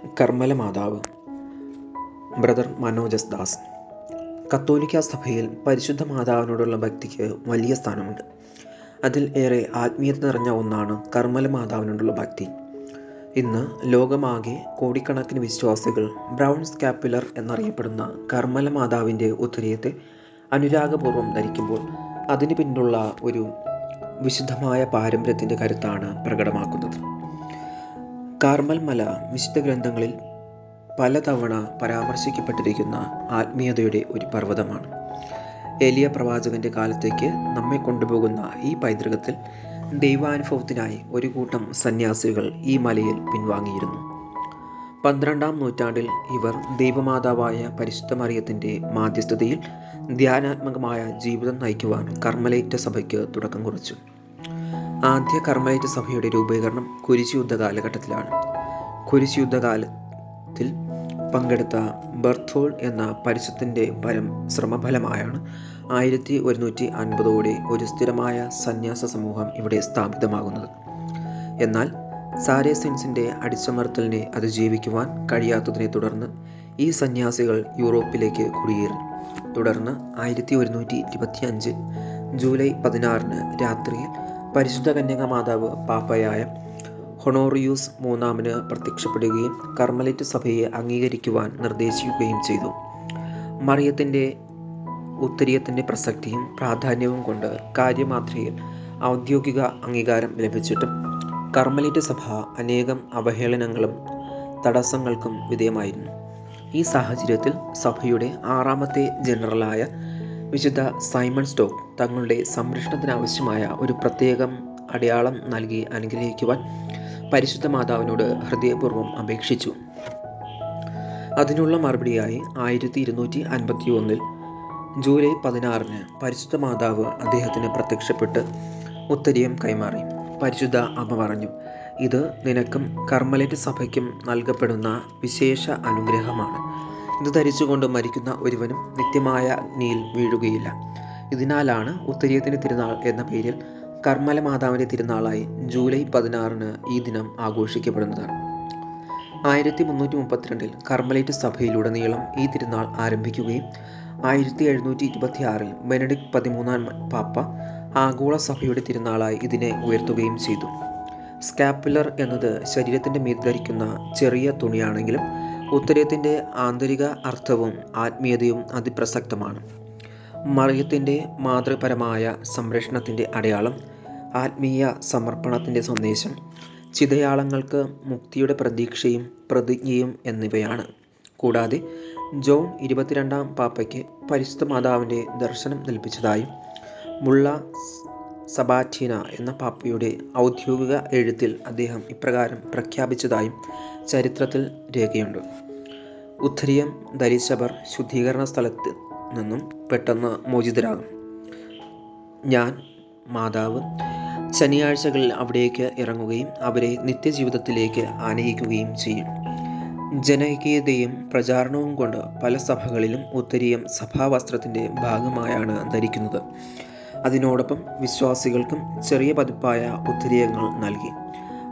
കർമ്മല മാതാവ് brother Manoj S Das. കത്തോലിക്ക സഭയിൽ പരിശുദ്ധ മാതാവിനോടുള്ള ഭക്തിക്ക് വലിയ സ്ഥാനമുണ്ട്. അതിൽ ഏറെ ആത്മീയത നിറഞ്ഞ ഒന്നാണ് കർമ്മല മാതാവിനോടുള്ള ഭക്തി. ഇന്ന് ലോകമാകെ കോടിക്കണക്കിന് വിശ്വാസികൾ ബ്രൗൺ സ്കാപ്പുലർ എന്നറിയപ്പെടുന്ന കർമ്മല മാതാവിൻ്റെ ഉത്തരീയത്തെ അനുരാഗപൂർവ്വം ധരിക്കുമ്പോൾ അതിന് പിന്നിലുള്ള ഒരു വിശുദ്ധമായ പാരമ്പര്യത്തിൻ്റെ കരുത്താണ് പ്രകടമാക്കുന്നത്. കാർമൽ മല വിശുദ്ധ ഗ്രന്ഥങ്ങളിൽ പലതവണ പരാമർശിക്കപ്പെട്ടിരിക്കുന്ന ആത്മീയതയുടെ ഒരു പർവ്വതമാണ്. ഏലിയ പ്രവാചകന്റെ കാലത്തേക്ക് നമ്മെ കൊണ്ടുപോകുന്ന ഈ പൈതൃകത്തിൽ ദൈവാനുഭവത്തിനായി ഒരു കൂട്ടം സന്യാസികൾ ഈ മലയിൽ പിൻവാങ്ങിയിരുന്നു. 12-ാം നൂറ്റാണ്ടിൽ ഇവർ ദൈവമാതാവായ പരിശുദ്ധ മറിയത്തിൻ്റെ മാധ്യസ്ഥതയിൽ ധ്യാനാത്മകമായ ജീവിതം നയിക്കുവാൻ കർമ്മലൈറ്റ് സഭയ്ക്ക് തുടക്കം കുറിച്ചു. ആദ്യ കർമ്മലൈറ്റ് സഭയുടെ രൂപീകരണം കുരിശുയുദ്ധ കാലഘട്ടത്തിലാണ്. കുരിശുയുദ്ധകാലത്തിൽ പങ്കെടുത്ത ബർത്തോൾ എന്ന പരിശുദ്ധൻ്റെ ശ്രമഫലമായാണ് 1150 ഒരു സ്ഥിരമായ സന്യാസ സമൂഹം ഇവിടെ സ്ഥാപിതമാകുന്നത്. എന്നാൽ സാരേസൻസിൻ്റെ അടിച്ചമർത്തലിനെ അതിജീവിക്കുവാൻ കഴിയാത്തതിനെ തുടർന്ന് ഈ സന്യാസികൾ യൂറോപ്പിലേക്ക് കുടിയേറി. തുടർന്ന് 1125 ജൂലൈ 16 രാത്രിയിൽ പരിശുദ്ധ കന്യക മാതാവ് പാപ്പയായ ഹൊണോറിയൂസ് III പ്രത്യക്ഷപ്പെടുകയും കർമ്മലൈറ്റ് സഭയെ അംഗീകരിക്കുവാൻ നിർദ്ദേശിക്കുകയും ചെയ്തു. മറിയത്തിൻ്റെ ഉത്തരീയത്തിൻ്റെ പ്രസക്തിയും പ്രാധാന്യവും കൊണ്ട് കാര്യമാത്രയിൽ ഔദ്യോഗിക അംഗീകാരം ലഭിച്ചിട്ടും കർമ്മലൈറ്റ് സഭ അനേകം അവഹേളനങ്ങളും തടസ്സങ്ങൾക്കും വിധേയമായിരുന്നു. ഈ സാഹചര്യത്തിൽ സഭയുടെ 6ാമത്തെ ജനറലായ വിശുദ്ധ സൈമൺ സ്റ്റോക്ക് തങ്ങളുടെ സംരക്ഷണത്തിനാവശ്യമായ ഒരു പ്രത്യേകം അടയാളം നൽകി അനുഗ്രഹിക്കുവാൻ പരിശുദ്ധ മാതാവിനോട് ഹൃദയപൂർവ്വം അപേക്ഷിച്ചു. അതിനുള്ള മറുപടിയായി 1251 ജൂലൈ 16 പരിശുദ്ധ മാതാവ് അദ്ദേഹത്തിന് പ്രത്യക്ഷപ്പെട്ട് ഉത്തരീയം കൈമാറി. പരിശുദ്ധ അമ്മ പറഞ്ഞു, ഇത് നിനക്കും കർമ്മലൈറ്റ് സഭയ്ക്കും നൽകപ്പെടുന്ന വിശേഷ അനുഗ്രഹമാണ്. ഇത് ധരിച്ചുകൊണ്ട് മരിക്കുന്ന ഒരുവനും നിത്യമായ അഗ്നിയിൽ വീഴുകയില്ല. ഇതിനാലാണ് ഉത്തരീയത്തിൻ്റെ തിരുനാൾ എന്ന പേരിൽ കർമ്മല മാതാവിൻ്റെ തിരുനാളായി ജൂലൈ 16 ഈ ദിനം ആഘോഷിക്കപ്പെടുന്നത്. 1332 കർമ്മലൈറ്റ് സഭയിലുടനീളം ഈ തിരുനാൾ ആരംഭിക്കുകയും 1726 ബെനഡിക്ട് 13 പാപ്പ ആഗോള സഭയുടെ തിരുനാളായി ഇതിനെ ഉയർത്തുകയും ചെയ്തു. സ്കാപ്പുലർ എന്നത് ശരീരത്തിൻ്റെ മീത് ധരിക്കുന്ന ചെറിയ തുണിയാണെങ്കിലും ഉത്തരീയത്തിൻ്റെ ആന്തരിക അർത്ഥവും ആത്മീയതയും അതിപ്രസക്തമാണ്. മറിയത്തിൻ്റെ മാതൃപരമായ സംരക്ഷണത്തിൻ്റെ അടയാളം, ആത്മീയ സമർപ്പണത്തിൻ്റെ സന്ദേശം, ചിതയാളങ്ങൾക്ക് മുക്തിയുടെ പ്രതീക്ഷയും പ്രതിജ്ഞയും എന്നിവയാണ്. കൂടാതെ ജോൺ 22 പാപ്പയ്ക്ക് പരിശുദ്ധ മാതാവിൻ്റെ ദർശനം ലഭിച്ചതായും മുള്ള സബാറ്റീന എന്ന പാപ്പയുടെ ഔദ്യോഗിക എഴുത്തിൽ അദ്ദേഹം ഇപ്രകാരം പ്രഖ്യാപിച്ചതായും ചരിത്രത്തിൽ രേഖയുണ്ട്. ഉത്തരീയം ധരിച്ചവർ ശുദ്ധീകരണ സ്ഥലത്ത് നിന്നും പെട്ടെന്ന് മോചിതരാകും. ഞാൻ മാതാവ് ശനിയാഴ്ചകളിൽ അവിടേക്ക് ഇറങ്ങുകയും അവരെ നിത്യജീവിതത്തിലേക്ക് ആനയിക്കുകയും ചെയ്യും. ജനകീയതയും പ്രചാരണവും കൊണ്ട് പല സഭകളിലും ഉത്തരീയം സഭാവസ്ത്രത്തിൻ്റെ ഭാഗമായാണ് ധരിക്കുന്നത്. അതിനോടൊപ്പം വിശ്വാസികൾക്കും ചെറിയ പതിപ്പായ ഉത്തരീയങ്ങൾ നൽകി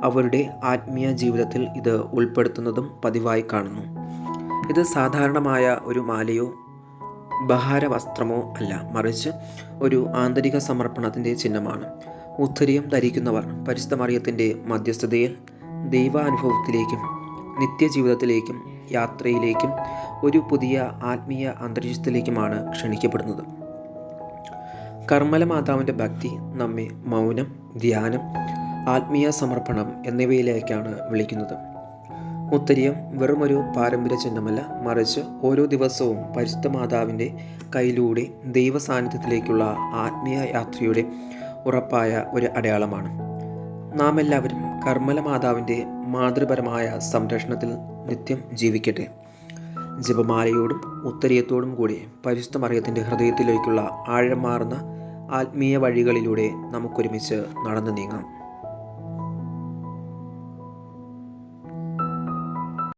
അവരുടെ ആത്മീയ ജീവിതത്തിൽ ഇത് ഉൾപ്പെടുത്തുന്നതും പതിവായി കാണുന്നു. ഇത് സാധാരണമായ ഒരു മാലയോ ബഹാരവസ്ത്രമോ അല്ല, മറിച്ച് ഒരു ആന്തരിക സമർപ്പണത്തിൻ്റെ ചിഹ്നമാണ്. ഉത്തരീയം ധരിക്കുന്നവർ പരിശുദ്ധ മറിയത്തിൻ്റെ മധ്യസ്ഥതയിൽ ദൈവാനുഭവത്തിലേക്കും നിത്യജീവിതത്തിലേക്കും യാത്രയിലേക്കും ഒരു പുതിയ ആത്മീയ അന്തരീക്ഷത്തിലേക്കുമാണ് ക്ഷണിക്കപ്പെടുന്നത്. കർമ്മല മാതാവിൻ്റെ ഭക്തി നമ്മെ മൗനം, ധ്യാനം, ആത്മീയ സമർപ്പണം എന്നിവയിലേക്കാണ് വിളിക്കുന്നത്. ഉത്തരീയം വെറുമൊരു പാരമ്പര്യ ചിഹ്നമല്ല, മറിച്ച് ഓരോ ദിവസവും പരിശുദ്ധ മാതാവിൻ്റെ കയ്യിലൂടെ ദൈവ സാന്നിധ്യത്തിലേക്കുള്ള ആത്മീയ യാത്രയുടെ ഉറപ്പായ ഒരു അടയാളമാണ്. നാം എല്ലാവരും കർമ്മല മാതാവിൻ്റെ മാതൃപരമായ സംരക്ഷണത്തിൽ നിത്യം ജീവിക്കട്ടെ. ജപമാലയോടും ഉത്തരീയത്തോടും കൂടി പരിശുദ്ധ മറിയത്തിൻ്റെ ഹൃദയത്തിലേക്കുള്ള ആഴമാർന്ന ആത്മീയ വഴികളിലൂടെ നമുക്കൊരുമിച്ച് നടന്നു നീങ്ങാം.